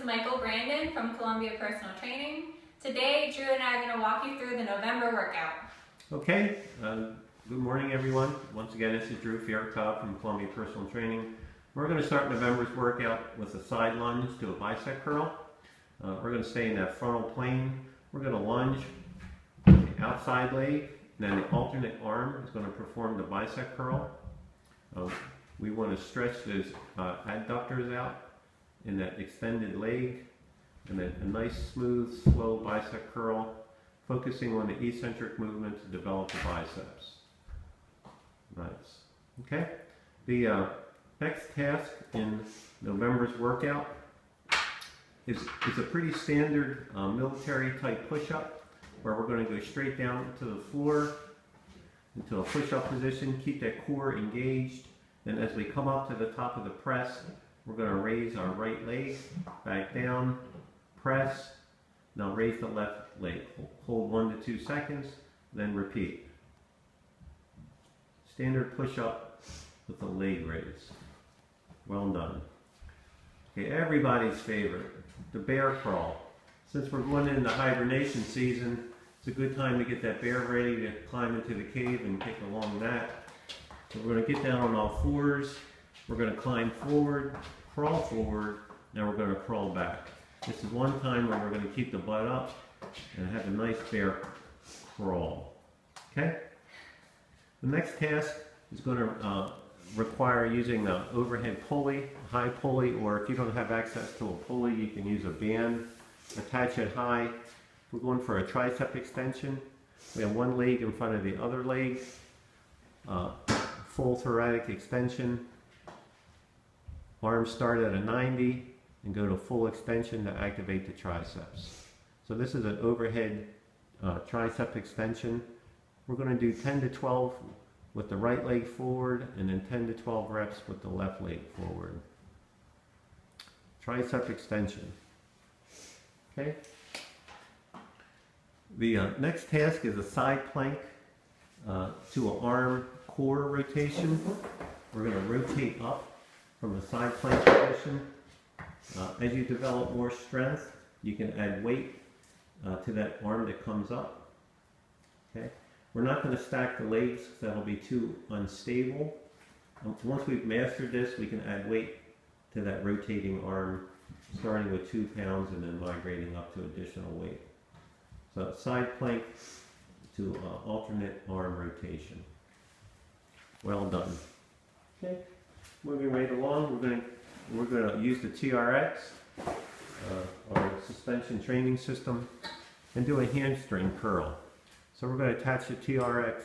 is Michael Brandon from Columbia Personal Training. Today, Drew and I are going to walk you through the November workout. Okay, good morning everyone. Once again, this is Drew Fiercobb from Columbia Personal Training. We're going to start November's workout with a side lunge to a bicep curl. We're going to stay in that frontal plane. We're going to lunge the outside leg, and then the alternate arm is going to perform the bicep curl. We want to stretch those adductors out in that extended leg, and then a nice, smooth, slow bicep curl, focusing on the eccentric movement to develop the biceps. Nice. Okay. The next task in November's workout is a pretty standard military type push-up, where we're going to go straight down to the floor into a push-up position, keep that core engaged. Then as we come up to the top of the press, we're going to raise our right leg, back down, press, now raise the left leg. Hold 1 to 2 seconds, then repeat. Standard push-up with the leg raise. Well done. Okay, everybody's favorite, the bear crawl. Since we're going into hibernation season, it's a good time to get that bear ready to climb into the cave and kick along that. So we're going to get down on all fours. We're going to climb forward, crawl forward, now we're going to crawl back. This is one time where we're going to keep the butt up and have a nice bear crawl. Okay? The next task is going to require using an overhead pulley, a high pulley, or if you don't have access to a pulley, you can use a band. Attach it high. We're going for a tricep extension. We have one leg in front of the other leg. Full thoracic extension. Arms start at a 90 and go to full extension to activate the triceps. So this is an overhead tricep extension. We're going to do 10 to 12 with the right leg forward, and then 10 to 12 reps with the left leg forward. Tricep extension. Okay. The next task is a side plank to an arm core rotation. We're going to rotate up from the side plank position. As you develop more strength, you can add weight to that arm that comes up. Okay. We're not going to stack the legs because that'll be too unstable. Once we've mastered this, we can add weight to that rotating arm, starting with 2 pounds and then migrating up to additional weight. So side plank to alternate arm rotation. Well done. Okay, moving right along, we're going to use the TRX, our suspension training system, and do a hamstring curl. So we're going to attach the TRX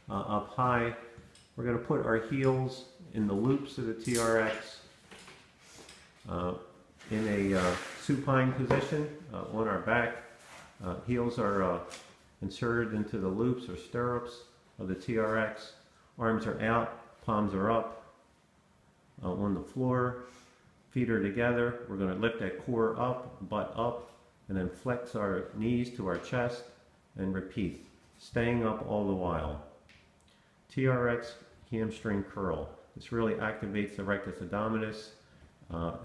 up high. We're going to put our heels in the loops of the TRX in a supine position on our back. Heels are inserted into the loops or stirrups of the TRX. Arms are out, palms are up on the floor. Feet are together. We're going to lift that core up, butt up, and then flex our knees to our chest and repeat, staying up all the while. TRX hamstring curl. This really activates the rectus abdominis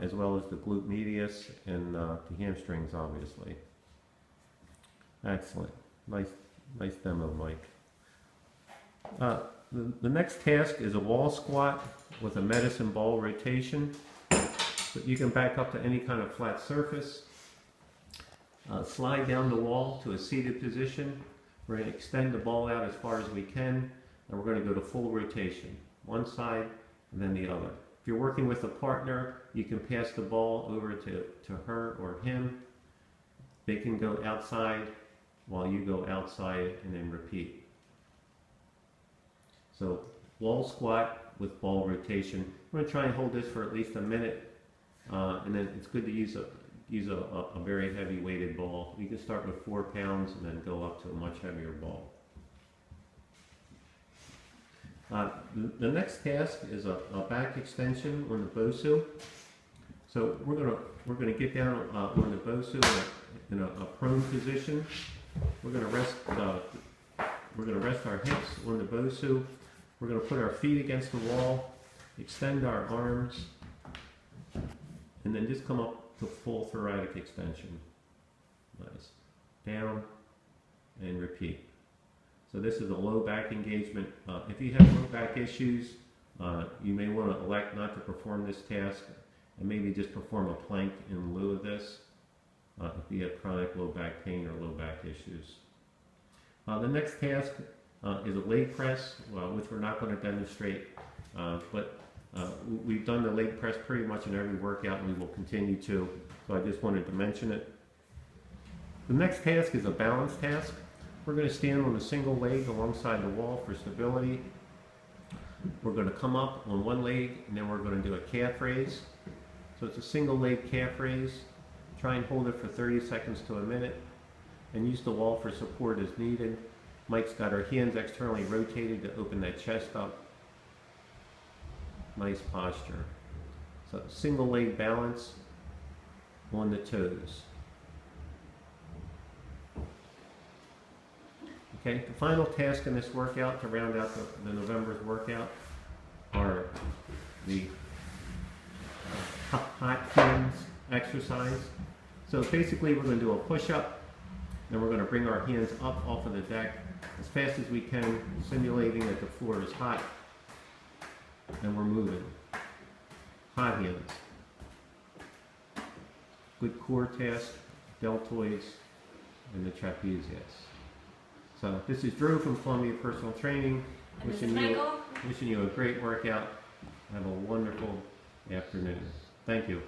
as well as the glute medius and the hamstrings, obviously. Excellent. Nice demo, Mike. The next task is a wall squat with a medicine ball rotation. So you can back up to any kind of flat surface. Slide down the wall to a seated position. We're going to extend the ball out as far as we can, and we're going to go to full rotation. One side and then the other. If you're working with a partner, you can pass the ball over to her or him. They can go outside while you go outside and then repeat. So wall squat with ball rotation. I'm going to try and hold this for at least a minute, and then it's good to use a very heavy weighted ball. You can start with 4 pounds and then go up to a much heavier ball. The next task is a back extension on the BOSU. So we're gonna get down on the BOSU in a prone position. We're gonna rest our hips on the BOSU. We're gonna put our feet against the wall, extend our arms, and then just come up to full thoracic extension. Nice. Down and repeat. So this is a low back engagement. If you have low back issues, you may want to elect not to perform this task and maybe just perform a plank in lieu of this if you have chronic low back pain or low back issues. The next task is a leg press, which we're not going to demonstrate, but we've done the leg press pretty much in every workout and we will continue to, so I just wanted to mention it. The next task is a balance task. We're going to stand on a single leg alongside the wall for stability. We're going to come up on one leg and then we're going to do a calf raise. So it's a single leg calf raise. Try and hold it for 30 seconds to a minute and use the wall for support as needed. Mike's got her hands externally rotated to open that chest up. Nice posture. So single leg balance on the toes. Okay, the final task in this workout to round out the November's workout are the hot hands exercise. So basically we're going to do a push-up, then we're going to bring our hands up off of the deck as fast as we can, simulating that the floor is hot, and we're moving. Hot hands. Good core test, deltoids, and the trapezius. So this is Drew from Columbia Personal Training. Wishing you a great workout. Have a wonderful afternoon. Thank you.